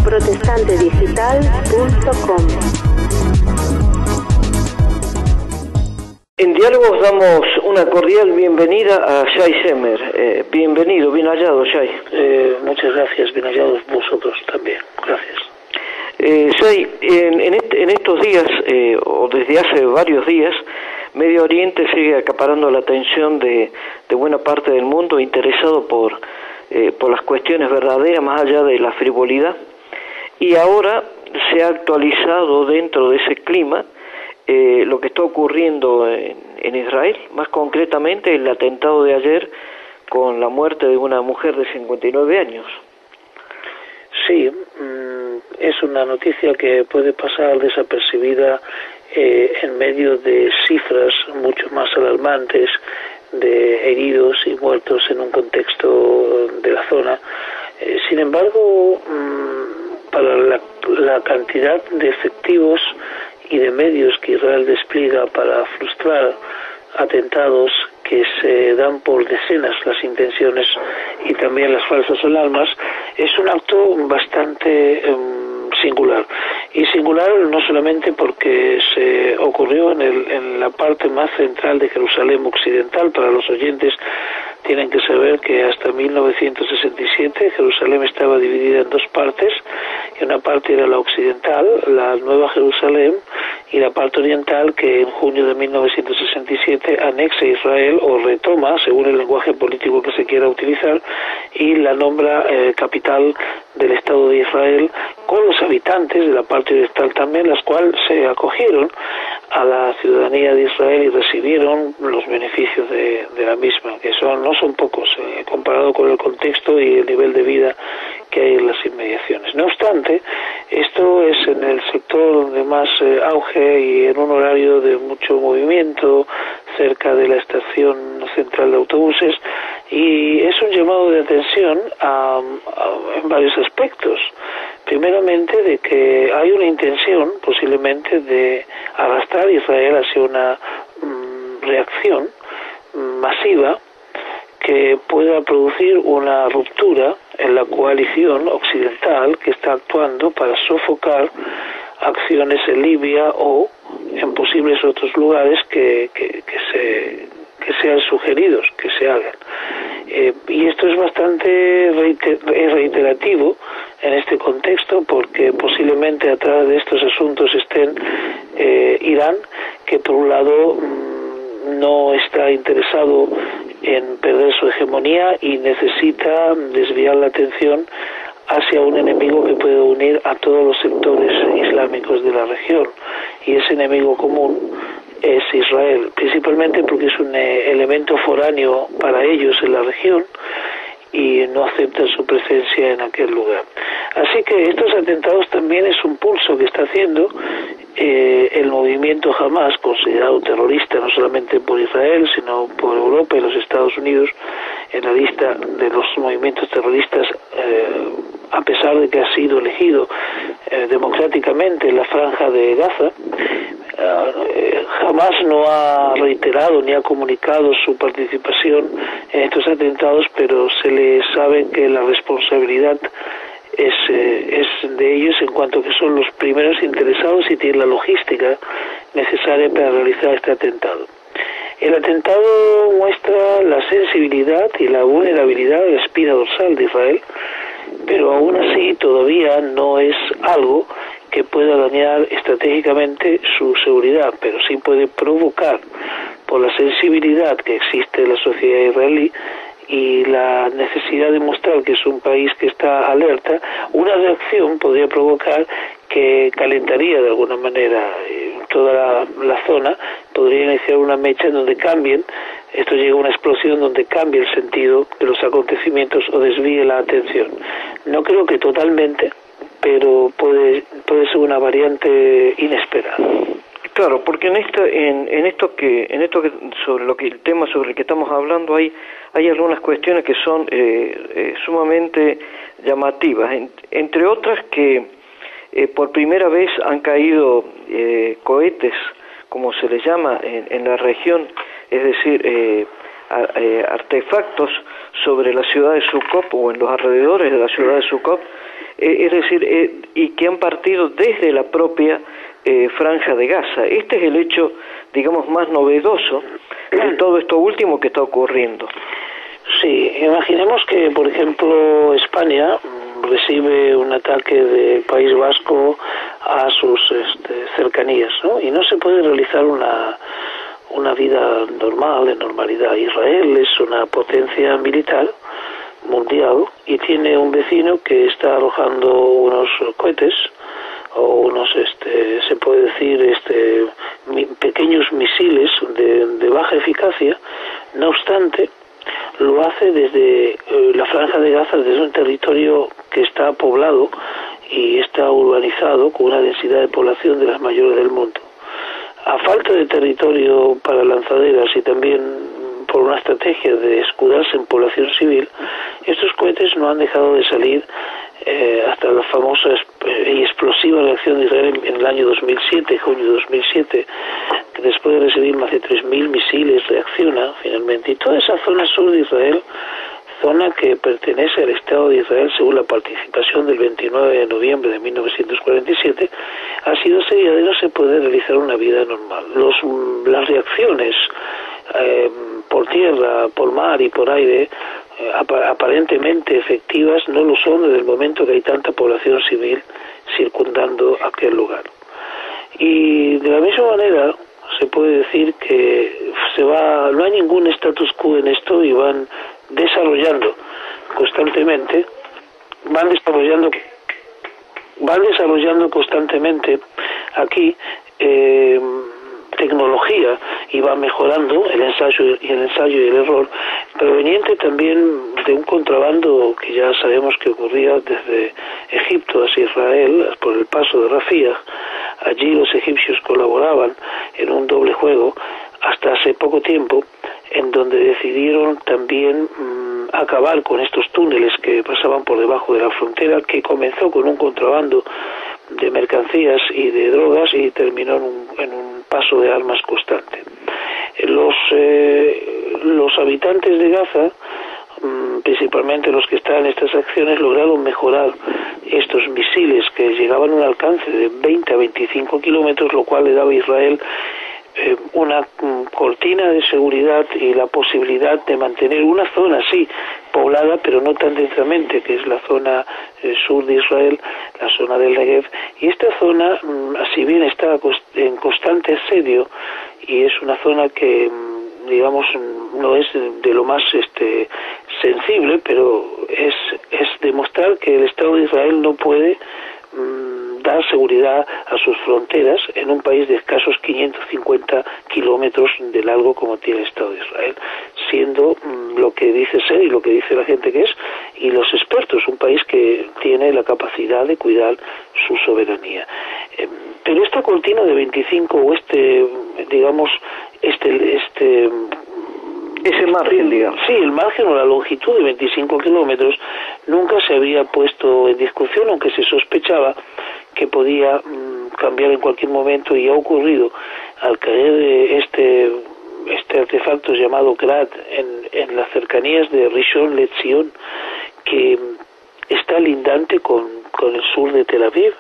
protestantedigital.com. En Diálogos damos una cordial bienvenida a Shai Shemer. Bienvenido, bien hallado, Shai. Muchas gracias, bien hallados vosotros también. Gracias. Shai, en estos días, o desde hace varios días, Medio Oriente sigue acaparando la atención de buena parte del mundo interesado por las cuestiones verdaderas, más allá de la frivolidad. Y ahora se ha actualizado dentro de ese clima lo que está ocurriendo en Israel, más concretamente el atentado de ayer con la muerte de una mujer de 59 años. Sí, es una noticia que puede pasar desapercibida en medio de cifras mucho más alarmantes de heridos y muertos en un contexto de la zona. Sin embargo, para la cantidad de efectivos y de medios que Israel despliega para frustrar atentados que se dan por decenas las intenciones y también las falsas alarmas, es un acto bastante singular. Y singular no solamente porque se ocurrió en la parte más central de Jerusalén occidental. Para los oyentes tienen que saber que hasta 1967 Jerusalén estaba dividida en dos partes, y una parte era la occidental, la Nueva Jerusalén, y la parte oriental, que en junio de 1967 anexa Israel o retoma, según el lenguaje político que se quiera utilizar, y la nombra capital del Estado de Israel, con los habitantes de la parte oriental también, las cuales se acogieron a la ciudadanía de Israel y recibieron los beneficios de la misma, que no son pocos, comparado con el contexto y el nivel de vida que hay en las inmediaciones. No obstante, esto es en el sector donde más auge y en un horario de mucho movimiento, cerca de la estación central de autobuses, y es un llamado de atención en varios aspectos. Primeramente, de que hay una intención, posiblemente, de arrastrar a Israel hacia una reacción masiva que pueda producir una ruptura en la coalición occidental que está actuando para sofocar acciones en Libia o en posibles otros lugares que sean sugeridos, que se hagan. Y esto es bastante reiterativo en este contexto, porque posiblemente atrás de estos asuntos estén Irán, que por un lado no está interesado en perder su hegemonía y necesita desviar la atención hacia un enemigo que puede unir a todos los sectores islámicos de la región, y ese enemigo común es Israel, principalmente porque es un elemento foráneo para ellos en la región y no aceptan su presencia en aquel lugar. Así que estos atentados también es un pulso que está haciendo el movimiento Hamas, considerado terrorista no solamente por Israel, sino por Europa y los Estados Unidos, en la lista de los movimientos terroristas, a pesar de que ha sido elegido democráticamente en la franja de Gaza. Jamás no ha reiterado ni ha comunicado su participación en estos atentados, pero se le sabe que la responsabilidad es de ellos, en cuanto que son los primeros interesados y tienen la logística necesaria para realizar este atentado. El atentado muestra la sensibilidad y la vulnerabilidad de la espina dorsal de Israel, pero aún así todavía no es algo que pueda dañar estratégicamente su seguridad, pero sí puede provocar, por la sensibilidad que existe en la sociedad israelí y la necesidad de mostrar que es un país que está alerta, una reacción podría provocar que calentaría de alguna manera toda la zona, podría iniciar una mecha en donde cambien, esto llega a una explosión donde cambie el sentido de los acontecimientos o desvíe la atención. No creo que totalmente, pero puede ser una variante inesperada. Claro, porque en esto que sobre lo que el tema sobre el que estamos hablando hay algunas cuestiones que son sumamente llamativas, entre otras que por primera vez han caído cohetes, como se les llama en la región, es decir, artefactos sobre la ciudad de Sucop o en los alrededores de la ciudad de Sucop, es decir, y que han partido desde la propia Franja de Gaza. Este es el hecho, digamos, más novedoso de todo esto último que está ocurriendo. Sí, imaginemos que, por ejemplo, España recibe un ataque del País Vasco a sus cercanías, ¿no? Y no se puede realizar una vida normal, de normalidad. Israel es una potencia militar mundial y tiene un vecino que está arrojando unos cohetes o unos, se puede decir, pequeños misiles de baja eficacia. No obstante, lo hace desde la Franja de Gaza, desde un territorio que está poblado y está urbanizado con una densidad de población de las mayores del mundo. A falta de territorio para lanzaderas y también por una estrategia de escudarse en población civil, estos cohetes no han dejado de salir hasta la famosa y explosiva reacción de Israel en el año 2007, junio de 2007, que después de recibir más de 3.000 misiles reacciona finalmente. Y toda esa zona sur de Israel, zona que pertenece al Estado de Israel según la participación del 29 de noviembre de 1947, ha sido sellada y no se puede realizar una vida normal. Las reacciones por tierra, por mar y por aire, aparentemente efectivas, no lo son desde el momento que hay tanta población civil circundando aquel lugar. Y de la misma manera se puede decir que no hay ningún status quo en esto y van desarrollando constantemente, van desarrollando constantemente aquí tecnología y va mejorando el ensayo y el error, proveniente también de un contrabando que ya sabemos que ocurría desde Egipto hacia Israel por el paso de Rafía. Allí los egipcios colaboraban en un doble juego hasta hace poco tiempo, en donde decidieron también acabar con estos túneles que pasaban por debajo de la frontera, que comenzó con un contrabando de mercancías y de drogas y terminó en un paso de armas constante. Los habitantes de Gaza, principalmente los que estaban en estas acciones, lograron mejorar estos misiles que llegaban a un alcance de 20 a 25 kilómetros, lo cual le daba a Israel una cortina de seguridad y la posibilidad de mantener una zona, sí, poblada, pero no tan densamente, que es la zona sur de Israel, la zona del Negev. Y esta zona, si bien está en constante asedio, y es una zona que, digamos, no es de lo más sensible, pero es demostrar que el Estado de Israel no puede dar seguridad a sus fronteras en un país de escasos 550 kilómetros de largo como tiene el Estado de Israel, siendo lo que dice ser y lo que dice la gente que es, y los expertos, un país que tiene la capacidad de cuidar su soberanía. Pero esta cortina de 25 o digamos, ese margen, digamos. Sí, el margen o la longitud de 25 kilómetros nunca se había puesto en discusión, aunque se sospechaba que podía cambiar en cualquier momento, y ha ocurrido al caer de este artefacto llamado Grad en las cercanías de Rishon LeZion, que está lindante con el sur de Tel Aviv.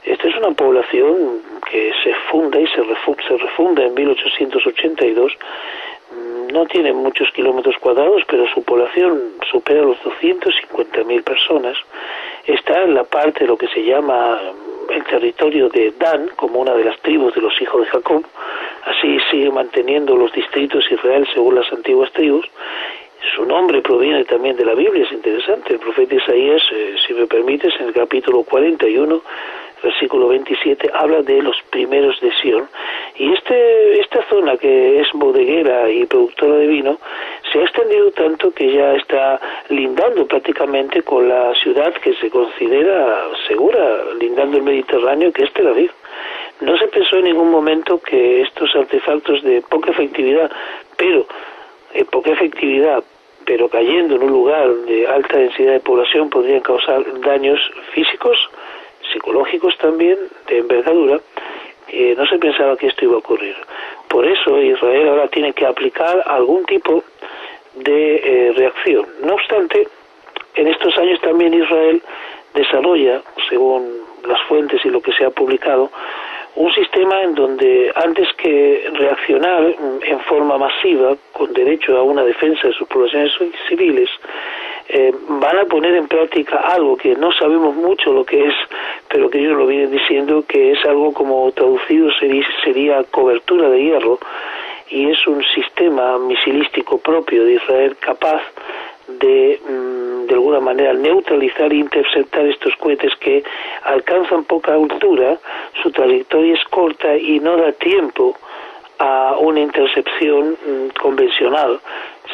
Esta es una población que se funda y se refunda en 1882. No tiene muchos kilómetros cuadrados, pero su población supera los 250.000 personas. Está en la parte de lo que se llama el territorio de Dan, como una de las tribus de los hijos de Jacob. Así sigue manteniendo los distritos Israel según las antiguas tribus. Su nombre proviene también de la Biblia, es interesante. El profeta Isaías, si me permites, en el capítulo 41, versículo 27, habla de los primeros de Sión. Y esta zona, que es bodeguera y productora de vino, se ha extendido tanto que ya está lindando prácticamente con la ciudad que se considera segura, lindando el Mediterráneo, que es Tel Aviv. No se pensó en ningún momento que estos artefactos de poca efectividad, pero cayendo en un lugar de alta densidad de población, podrían causar daños físicos, psicológicos también, de envergadura. No se pensaba que esto iba a ocurrir. Por eso Israel ahora tiene que aplicar algún tipo de reacción. No obstante, en estos años también Israel desarrolla, según las fuentes y lo que se ha publicado, un sistema en donde antes que reaccionar en forma masiva con derecho a una defensa de sus poblaciones civiles, van a poner en práctica algo que no sabemos mucho lo que es, pero que ellos lo vienen diciendo, que es algo como traducido sería cobertura de hierro, y es un sistema misilístico propio de Israel capaz de alguna manera neutralizar e interceptar estos cohetes que alcanzan poca altura, su trayectoria es corta y no da tiempo a una intercepción convencional,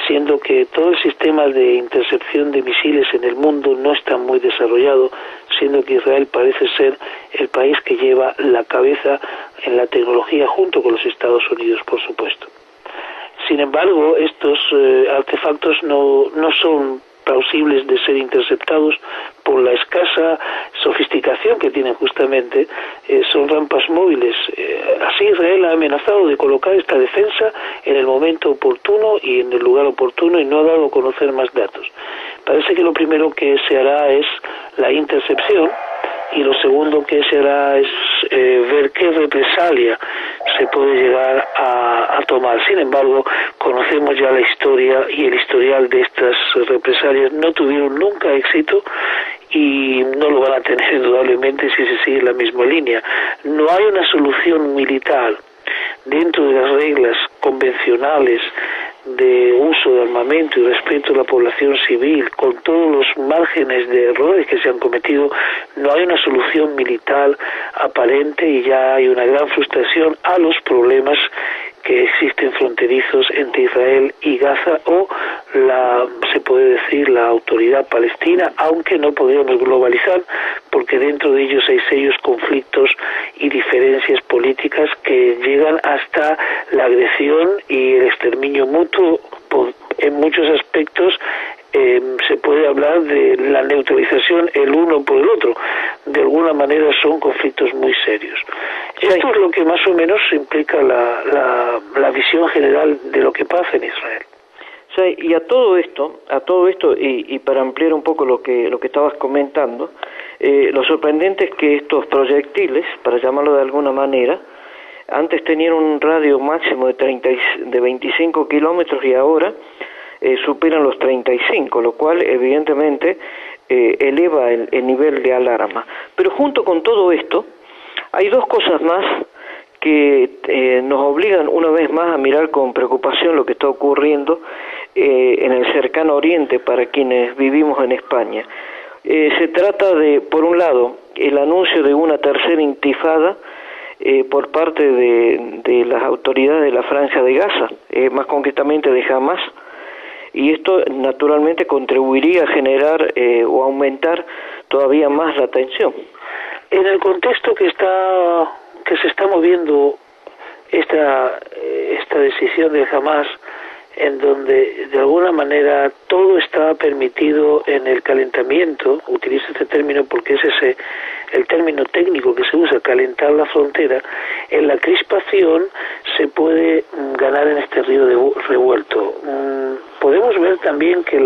siendo que todo el sistema de intercepción de misiles en el mundo no está muy desarrollado, siendo que Israel parece ser el país que lleva la cabeza en la tecnología junto con los Estados Unidos, por supuesto. Sin embargo, estos artefactos no son plausibles de ser interceptados por la escasa sofisticación que tienen justamente, son rampas móviles. Así Israel ha amenazado de colocar esta defensa en el momento oportuno y en el lugar oportuno y no ha dado a conocer más datos. Parece que lo primero que se hará es la intercepción y lo segundo que se hará es ver qué represalia se puede llegar a tomar. Sin embargo, conocemos ya la historia y el historial de estas represalias. No tuvieron nunca éxito y no lo van a tener indudablemente si se sigue la misma línea. No hay una solución militar dentro de las reglas convencionales de uso de armamento y respeto a la población civil, con todos los márgenes de errores que se han cometido. No hay una solución militar aparente y ya hay una gran frustración a los problemas que existen fronterizos entre Israel y Gaza o se puede decir la autoridad palestina, aunque no podríamos globalizar porque dentro de ellos hay serios conflictos y diferencias políticas que llegan hasta la agresión y el exterminio mutuo. En muchos aspectos se puede hablar de la neutralización el uno por el otro. De alguna manera son conflictos muy serios. Esto es lo que más o menos implica la visión general de lo que pasa en Israel. Sí, y a todo esto y para ampliar un poco lo que estabas comentando, lo sorprendente es que estos proyectiles, para llamarlo de alguna manera, antes tenían un radio máximo de 25 kilómetros y ahora superan los 35, lo cual evidentemente eleva el nivel de alarma. Pero junto con todo esto, hay dos cosas más que nos obligan una vez más a mirar con preocupación lo que está ocurriendo en el cercano oriente para quienes vivimos en España. Se trata de, por un lado, el anuncio de una tercera intifada por parte de las autoridades de la Franja de Gaza, más concretamente de Hamas, y esto naturalmente contribuiría a generar o aumentar todavía más la tensión. En el contexto que se está moviendo esta decisión de Hamas, en donde de alguna manera todo está permitido en el calentamiento, utilizo este término porque es el término técnico que se usa, calentar la frontera, en la crispación se puede ganar en este río revuelto. Podemos ver también que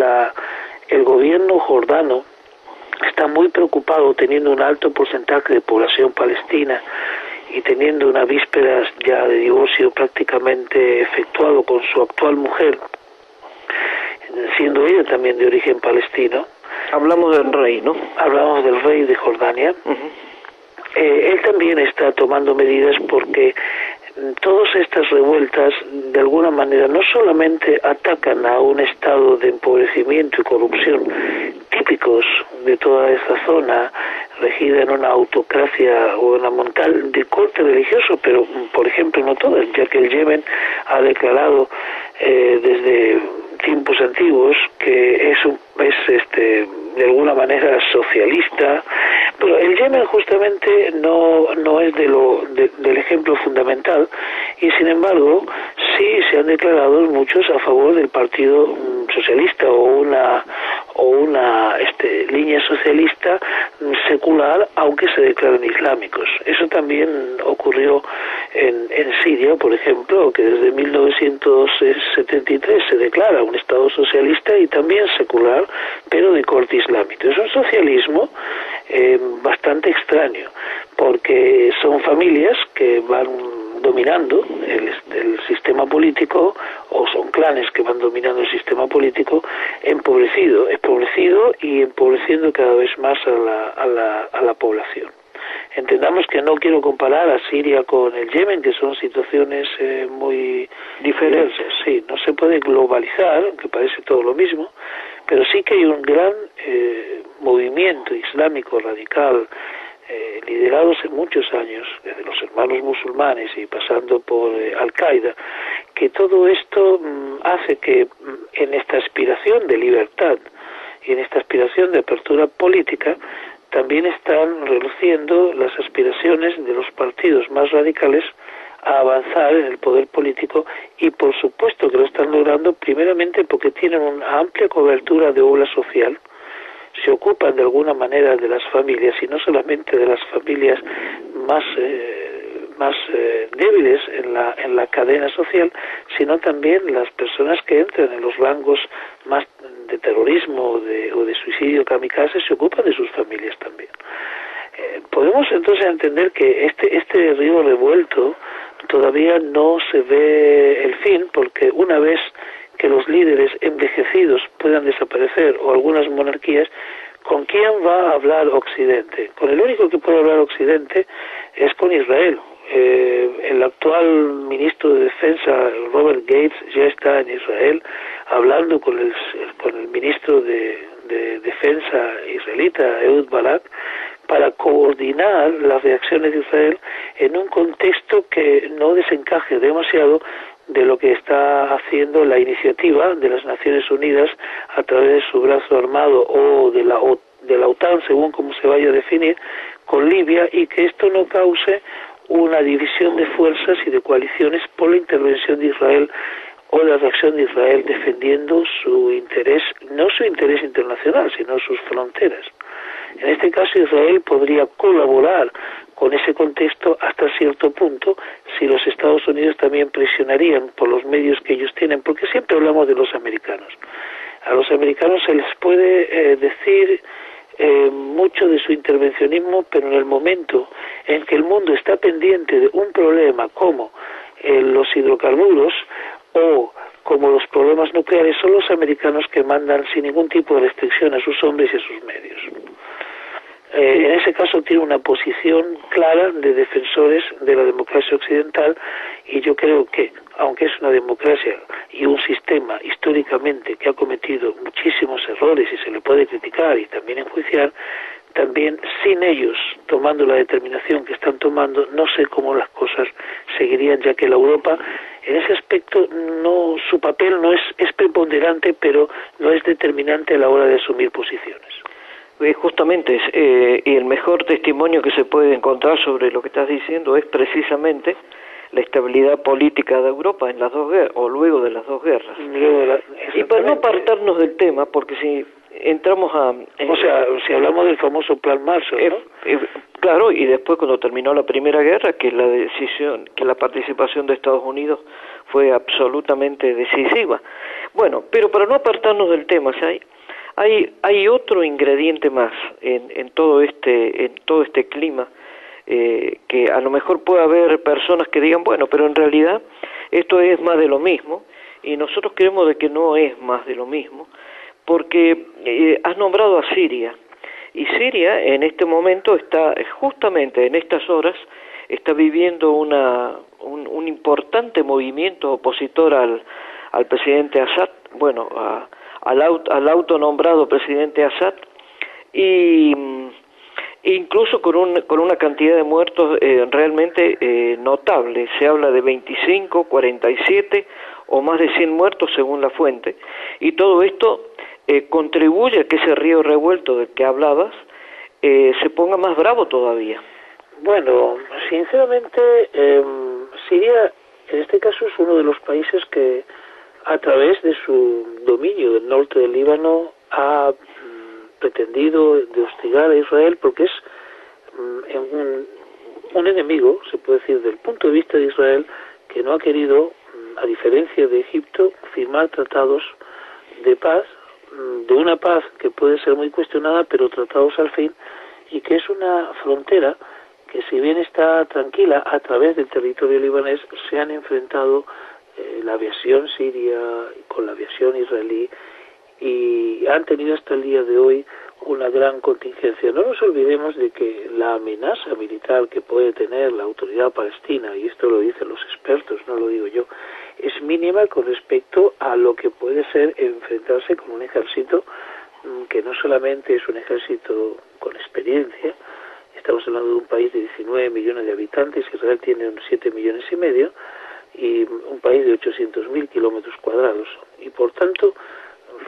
el gobierno jordano está muy preocupado, teniendo un alto porcentaje de población palestina y teniendo una víspera ya de divorcio prácticamente efectuado con su actual mujer, siendo ella también de origen palestino. Hablamos del rey, ¿no? Hablamos del rey de Jordania. Él también está tomando medidas porque todas estas revueltas de alguna manera no solamente atacan a un estado de empobrecimiento y corrupción típicos de toda esta zona regida en una autocracia gubernamental de corte religioso, pero por ejemplo no todas, ya que el Yemen ha declarado desde tiempos antiguos que es de alguna manera socialista, pero el Yemen justamente no es del ejemplo fundamental, y sin embargo sí se han declarado muchos a favor del Partido Socialista o una línea socialista secular, aunque se declaren islámicos. Eso también ocurrió en Siria, por ejemplo, que desde 1973 se declara un Estado socialista y también secular, pero de corte islámico. Es un socialismo bastante extraño, porque son familias que van dominando el sistema político, o son clanes que van dominando el sistema político, empobrecido y empobreciendo cada vez más a la población. Entendamos que no quiero comparar a Siria con el Yemen, que son situaciones muy diferentes. Sí, no se puede globalizar, aunque parece todo lo mismo, pero sí que hay un gran movimiento islámico radical, liderados en muchos años, desde los hermanos musulmanes y pasando por Al-Qaeda, que todo esto hace que en esta aspiración de libertad y en esta aspiración de apertura política también están reluciendo las aspiraciones de los partidos más radicales a avanzar en el poder político, y por supuesto que lo están logrando primeramente porque tienen una amplia cobertura de obra social, se ocupan de alguna manera de las familias, y no solamente de las familias más débiles en la cadena social, sino también las personas que entran en los rangos más de terrorismo o de suicidio kamikaze se ocupan de sus familias también. Podemos entonces entender que este río revuelto todavía no se ve el fin, porque una vez que los líderes envejecidos puedan desaparecer, o algunas monarquías, ¿con quién va a hablar Occidente? Con el único que puede hablar Occidente es con Israel. El actual ministro de Defensa, Robert Gates, ya está en Israel hablando con el ministro de Defensa israelita, Ehud Barak, para coordinar las reacciones de Israel en un contexto que no desencaje demasiado de lo que está haciendo la iniciativa de las Naciones Unidas a través de su brazo armado o de la OTAN, según como se vaya a definir, con Libia, y que esto no cause una división de fuerzas y de coaliciones por la intervención de Israel o la reacción de Israel defendiendo su interés, no su interés internacional, sino sus fronteras. En este caso, Israel podría colaborar con ese contexto hasta cierto punto si los Estados Unidos también presionarían por los medios que ellos tienen, porque siempre hablamos de los americanos. A los americanos se les puede decir mucho de su intervencionismo, pero en el momento en que el mundo está pendiente de un problema como los hidrocarburos o como los problemas nucleares, son los americanos que mandan sin ningún tipo de restricción a sus hombres y a sus medios. En ese caso tiene una posición clara de defensores de la democracia occidental, y yo creo que, aunque es una democracia y un sistema históricamente que ha cometido muchísimos errores y se le puede criticar y también enjuiciar, también sin ellos tomando la determinación que están tomando, no sé cómo las cosas seguirían, ya que la Europa en ese aspecto su papel no es preponderante, pero no es determinante a la hora de asumir posiciones. Justamente, y el mejor testimonio que se puede encontrar sobre lo que estás diciendo es precisamente la estabilidad política de Europa en las dos guerras, o luego de las dos guerras. Y para no apartarnos del tema, porque si entramos o sea, si hablamos del famoso Plan Marshall, ¿no? Claro, y después cuando terminó la Primera Guerra, que la participación de Estados Unidos fue absolutamente decisiva. Bueno, pero para no apartarnos del tema, ¿sí? Hay otro ingrediente más en todo este clima, que a lo mejor puede haber personas que digan, bueno, pero en realidad esto es más de lo mismo, y nosotros creemos de que no es más de lo mismo, porque has nombrado a Siria, y Siria en este momento está, justamente en estas horas, está viviendo un importante movimiento opositor al presidente Assad, bueno, al autonombrado presidente Assad, y incluso con una cantidad de muertos realmente notable. Se habla de 25, 47 o más de 100 muertos según la fuente, y todo esto contribuye a que ese río revuelto del que hablabas se ponga más bravo todavía. Bueno, sinceramente, Siria en este caso es uno de los países que, a través de su dominio del norte del Líbano, ha pretendido de hostigar a Israel, porque es un enemigo, se puede decir, del punto de vista de Israel, que no ha querido, a diferencia de Egipto, firmar tratados de paz, de una paz que puede ser muy cuestionada, pero tratados al fin, y que es una frontera que, si bien está tranquila, a través del territorio libanés se han enfrentado la aviación siria con la aviación israelí, y han tenido hasta el día de hoy una gran contingencia. No nos olvidemos de que la amenaza militar que puede tener la autoridad palestina, y esto lo dicen los expertos, no lo digo yo, es mínima con respecto a lo que puede ser enfrentarse con un ejército que no solamente es un ejército con experiencia. Estamos hablando de un país de 19 millones de habitantes, Israel tiene unos 7 millones y medio, y un país de 800.000 kilómetros cuadrados, y por tanto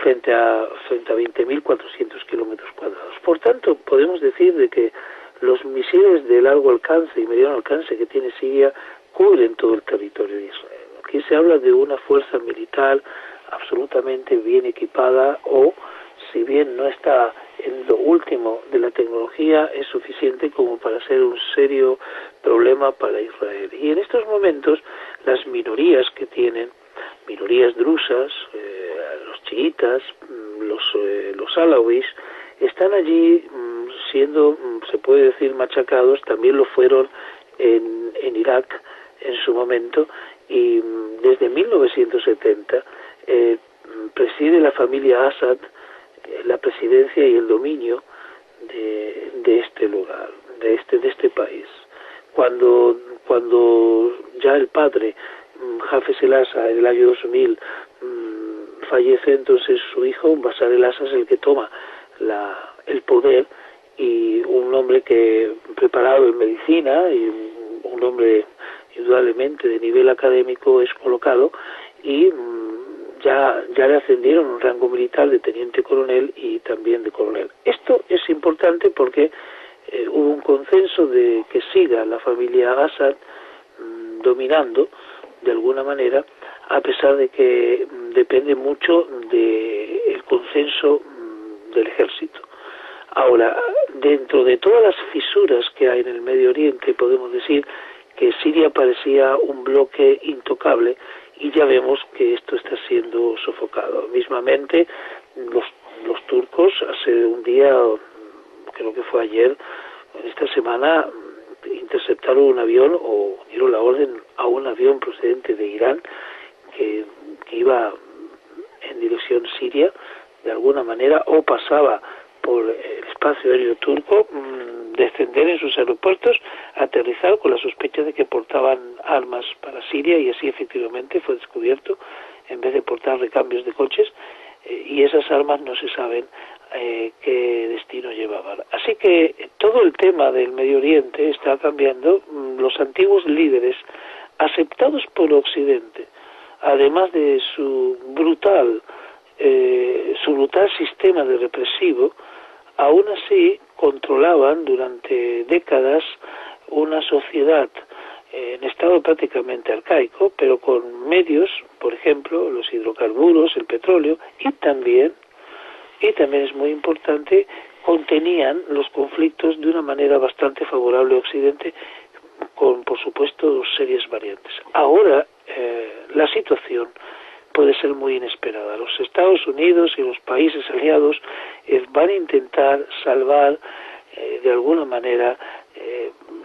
frente a 20.400 kilómetros cuadrados. Por tanto, podemos decir de que los misiles de largo alcance y mediano alcance que tiene Siria cubren todo el territorio de Israel. Aquí se habla de una fuerza militar absolutamente bien equipada, o, si bien no está en lo último de la tecnología, es suficiente como para ser un serio problema para Israel. Y en estos momentos las minorías que tienen, minorías drusas, los chiitas, los alawís, están allí siendo, se puede decir, machacados. También lo fueron en Irak en su momento, y desde 1970 preside la familia Assad la presidencia y el dominio de este lugar, de este país. Cuando ya el padre, Hafez el-Assa, en el año 2000 fallece, entonces su hijo, Bashar el-Assa, es el que toma el poder, y un hombre que preparado en medicina y un hombre indudablemente de nivel académico es colocado, y ya le ascendieron un rango militar de teniente coronel y también de coronel. Esto es importante porque hubo un consenso de que siga la familia Assad dominando de alguna manera, a pesar de que depende mucho del consenso del ejército. Ahora, dentro de todas las fisuras que hay en el Medio Oriente, podemos decir que Siria parecía un bloque intocable, y ya vemos que esto está siendo sofocado. Mismamente, los turcos hace un día, creo que fue ayer, en esta semana, interceptaron un avión, o dieron la orden a un avión procedente de Irán que iba en dirección Siria, de alguna manera, o pasaba por el espacio aéreo turco, descender en sus aeropuertos, aterrizar con la sospecha de que portaban armas para Siria, y así efectivamente fue descubierto, en vez de portar recambios de coches, y esas armas no se saben qué destino llevaban. Así que todo el tema del Medio Oriente está cambiando. Los antiguos líderes, aceptados por Occidente, además de su brutal sistema de represivo, aún así controlaban durante décadas una sociedad en estado prácticamente arcaico, pero con medios, por ejemplo, los hidrocarburos, el petróleo, y también es muy importante, contenían los conflictos de una manera bastante favorable a Occidente, con, por supuesto, serias variantes. Ahora la situación puede ser muy inesperada. Los Estados Unidos y los países aliados van a intentar salvar de alguna manera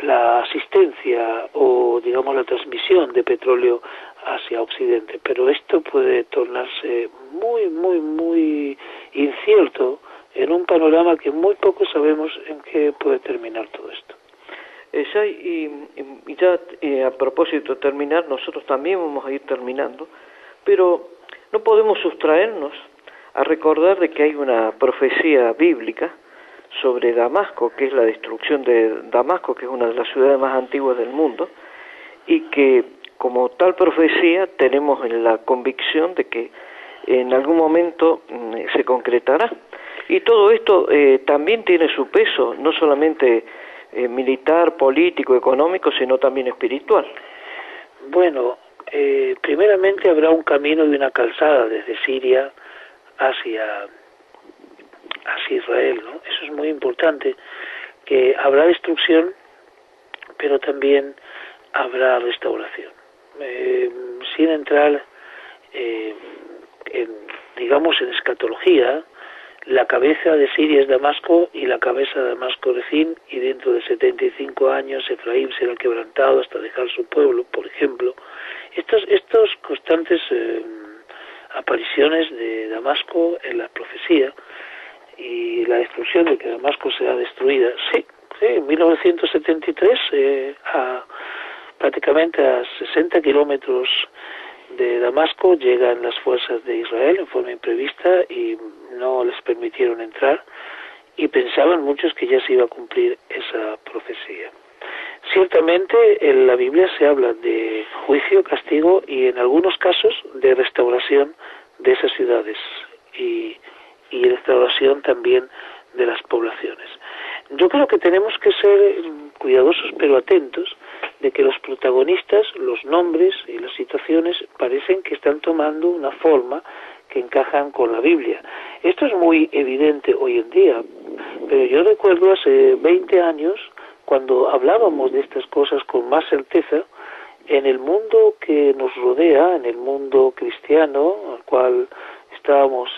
la asistencia, o digamos la transmisión de petróleo hacia Occidente, pero esto puede tornarse muy incierto en un panorama que muy poco sabemos en qué puede terminar todo esto. A propósito de terminar, nosotros también vamos a ir terminando, pero no podemos sustraernos a recordar de que hay una profecía bíblica sobre Damasco, que es la destrucción de Damasco, que es una de las ciudades más antiguas del mundo, y que como tal profecía tenemos la convicción de que en algún momento se concretará. Y todo esto también tiene su peso, no solamente militar, político, económico, sino también espiritual. Bueno, primeramente habrá un camino de una calzada desde Siria hacia Israel, ¿no? Eso es muy importante, que habrá destrucción, pero también habrá restauración. Sin entrar en escatología, la cabeza de Siria es Damasco y la cabeza de Damasco Rezín, y dentro de 75 años Efraín será quebrantado hasta dejar su pueblo, por ejemplo. Estos constantes apariciones de Damasco en la profecía y la destrucción de que Damasco será destruida, sí, en 1973, prácticamente a 60 kilómetros de Damasco, llegan las fuerzas de Israel en forma imprevista y no les permitieron entrar, y pensaban muchos que ya se iba a cumplir esa profecía. Ciertamente en la Biblia se habla de juicio, castigo y en algunos casos de restauración de esas ciudades y restauración también de las poblaciones. Yo creo que tenemos que ser cuidadosos pero atentos de que los protagonistas, los nombres y las situaciones parecen que están tomando una forma que encajan con la Biblia. Esto es muy evidente hoy en día, pero yo recuerdo hace 20 años, cuando hablábamos de estas cosas con más certeza, en el mundo que nos rodea, en el mundo cristiano al cual estábamos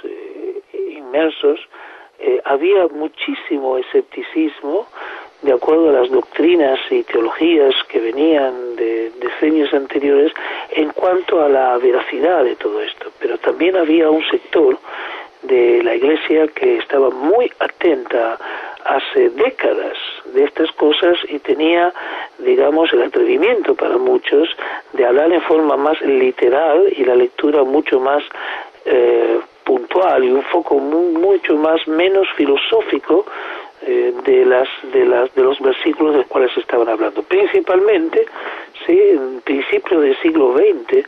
inmersos, había muchísimo escepticismo de acuerdo a las doctrinas y teologías que venían de decenios anteriores en cuanto a la veracidad de todo esto. Pero también había un sector de la Iglesia que estaba muy atenta hace décadas de estas cosas y tenía, digamos, el atrevimiento para muchos de hablar en forma más literal y la lectura mucho más puntual y un foco mucho más menos filosófico de los versículos de los cuales estaban hablando. Principalmente, sí, en principio del siglo XX,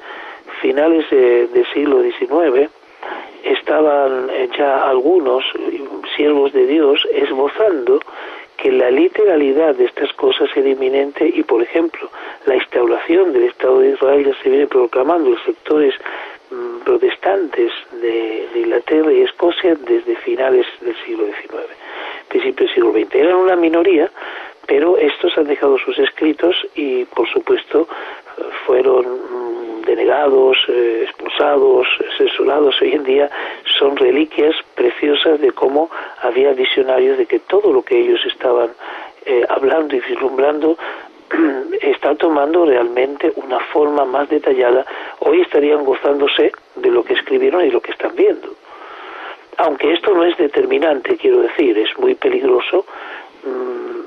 finales del siglo XIX, estaban ya algunos siervos de Dios esbozando que la literalidad de estas cosas era inminente y, por ejemplo, la instauración del Estado de Israel ya se viene proclamando en los sectores protestantes de Inglaterra y Escocia desde finales del siglo XIX, principios del siglo XX. Eran una minoría, pero estos han dejado sus escritos y, por supuesto, fueron denegados, expulsados, censurados. Hoy en día son reliquias preciosas de cómo había visionarios de que todo lo que ellos estaban hablando y vislumbrando está tomando realmente una forma más detallada. Hoy estarían gozándose de lo que escribieron y lo que están viendo. Aunque esto no es determinante, quiero decir, es muy peligroso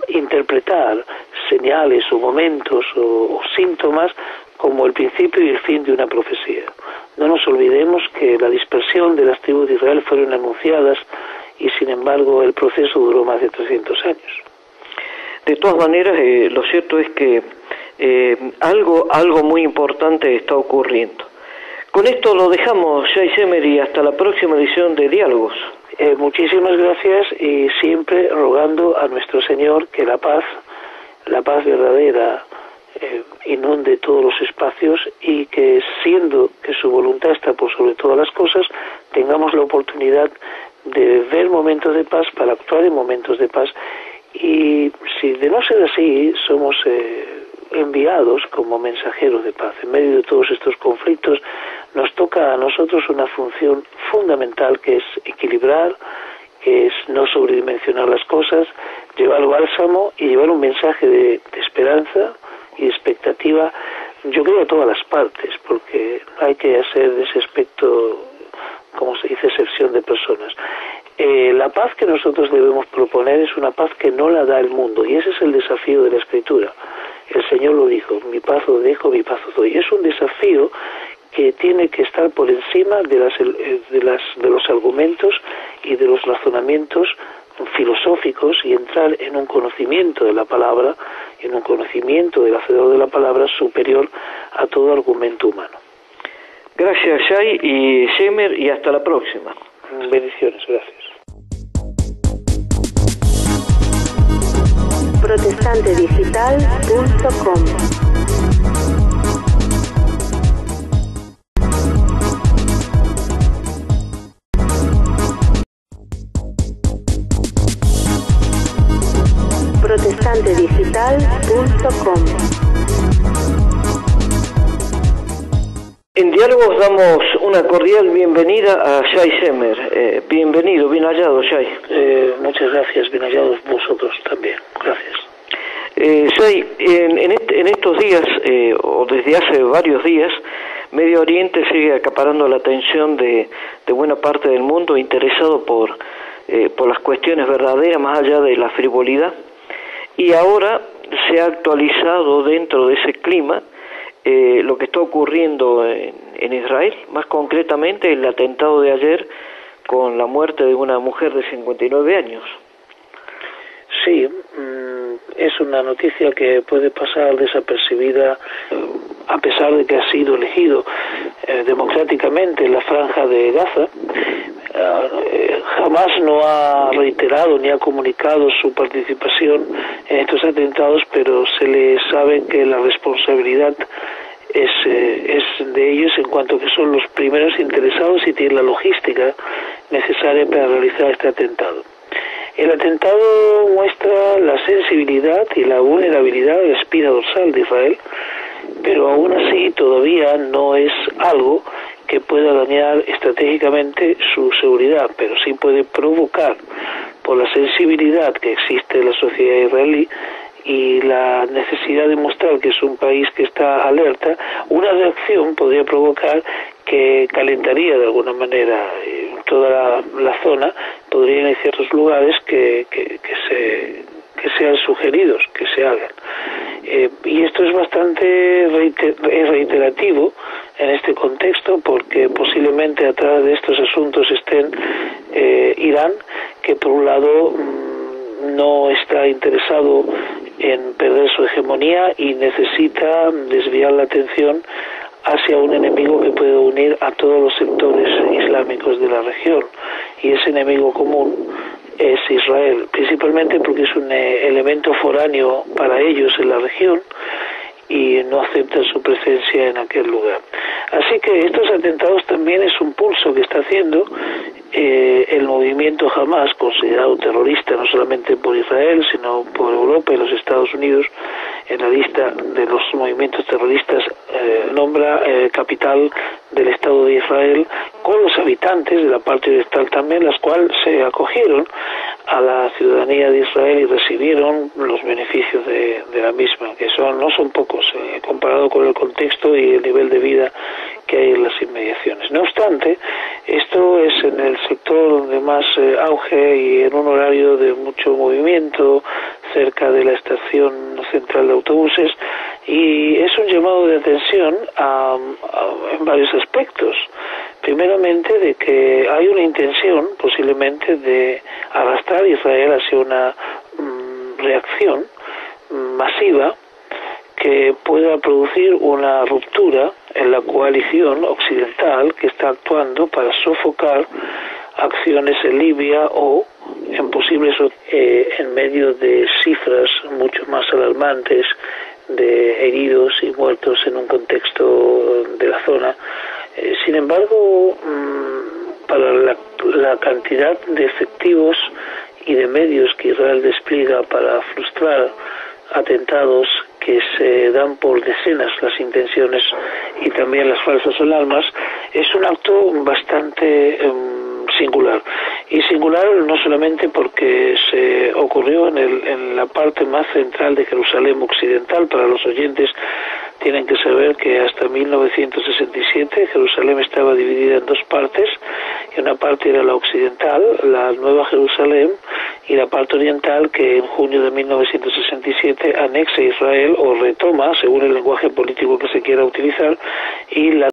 interpretar señales o momentos o síntomas como el principio y el fin de una profecía. No nos olvidemos que la dispersión de las tribus de Israel fueron anunciadas y, sin embargo, el proceso duró más de 300 años. De todas maneras, lo cierto es que algo muy importante está ocurriendo. Con esto lo dejamos, Shai Shemer, y hasta la próxima edición de Diálogos. Muchísimas gracias, y siempre rogando a nuestro Señor que la paz verdadera inunde todos los espacios, y que, siendo que su voluntad está por sobre todas las cosas, tengamos la oportunidad de ver momentos de paz para actuar en momentos de paz. Y si de no ser así, somos enviados como mensajeros de paz. En medio de todos estos conflictos nos toca a nosotros una función fundamental, que es equilibrar, que es no sobredimensionar las cosas, llevar bálsamo y llevar un mensaje de esperanza y expectativa, yo creo, a todas las partes, porque hay que hacer de ese aspecto, como se dice, excepción de personas. La paz que nosotros debemos proponer es una paz que no la da el mundo, y ese es el desafío de la Escritura. El Señor lo dijo: mi paz os dejo, mi paz os doy. Es un desafío que tiene que estar por encima de los argumentos y de los razonamientos filosóficos, y entrar en un conocimiento de la palabra, en un conocimiento del hacedor de la palabra superior a todo argumento humano. Gracias, Shai y Shemer, y hasta la próxima. Bendiciones, gracias. protestantedigital.com protestantedigital.com En Diálogos damos una cordial bienvenida a Shai Shemer. Bienvenido, bien hallado, Shai. Muchas gracias, bien hallados vosotros también. Gracias. Shai, en estos días, o desde hace varios días, Medio Oriente sigue acaparando la atención de buena parte del mundo interesado por las cuestiones verdaderas, más allá de la frivolidad. Y ahora se ha actualizado dentro de ese clima lo que está ocurriendo en Israel, más concretamente el atentado de ayer con la muerte de una mujer de 59 años. Sí, es una noticia que puede pasar desapercibida a pesar de que ha sido elegido democráticamente en la franja de Gaza. Jamás no ha reiterado ni ha comunicado su participación en estos atentados, pero se le sabe que la responsabilidad es de ellos, en cuanto que son los primeros interesados y tienen la logística necesaria para realizar este atentado. El atentado muestra la sensibilidad y la vulnerabilidad de la espina dorsal de Israel, pero aún así todavía no es algo que pueda dañar estratégicamente su seguridad, pero sí puede provocar, por la sensibilidad que existe en la sociedad israelí y la necesidad de mostrar que es un país que está alerta, una reacción podría provocar que calentaría de alguna manera toda la zona. Podrían en ciertos lugares que sean sugeridos, que se hagan. Y esto es bastante reiterativo en este contexto, porque posiblemente atrás de estos asuntos estén Irán, que por un lado no está interesado en perder su hegemonía y necesita desviar la atención hacia un enemigo que puede unir a todos los sectores islámicos de la región, y ese enemigo común es Israel, principalmente porque es un elemento foráneo para ellos en la región y no aceptan su presencia en aquel lugar. Así que estos atentados también es un pulso que está haciendo el movimiento Hamas, considerado terrorista no solamente por Israel, sino por Europa y los Estados Unidos. En la lista de los movimientos terroristas nombra capital del Estado de Israel, con los habitantes de la parte oriental también, las cuales se acogieron a la ciudadanía de Israel y recibieron los beneficios de la misma, que no son pocos comparado con el contexto y el nivel de vida que hay en las inmediaciones. No obstante, esto es en el sector donde más auge y en un horario de mucho movimiento, cerca de la estación central de autobuses, y es un llamado de atención en varios aspectos. Primeramente, de que hay una intención posiblemente de arrastrar a Israel hacia una reacción masiva que pueda producir una ruptura en la coalición occidental que está actuando para sofocar acciones en Libia o en posibles en medio de cifras mucho más alarmantes de heridos y muertos en un contexto de la zona. Sin embargo, para la cantidad de efectivos y de medios que Israel despliega para frustrar atentados que se dan por decenas las intenciones y también las falsas alarmas, es un acto bastante singular. Y singular no solamente porque se ocurrió en la parte más central de Jerusalén occidental. Para los oyentes tienen que saber que hasta 1967 Jerusalén estaba dividida en dos partes, y una parte era la occidental, la Nueva Jerusalén, y la parte oriental, que en junio de 1967 anexa Israel o retoma, según el lenguaje político que se quiera utilizar, y la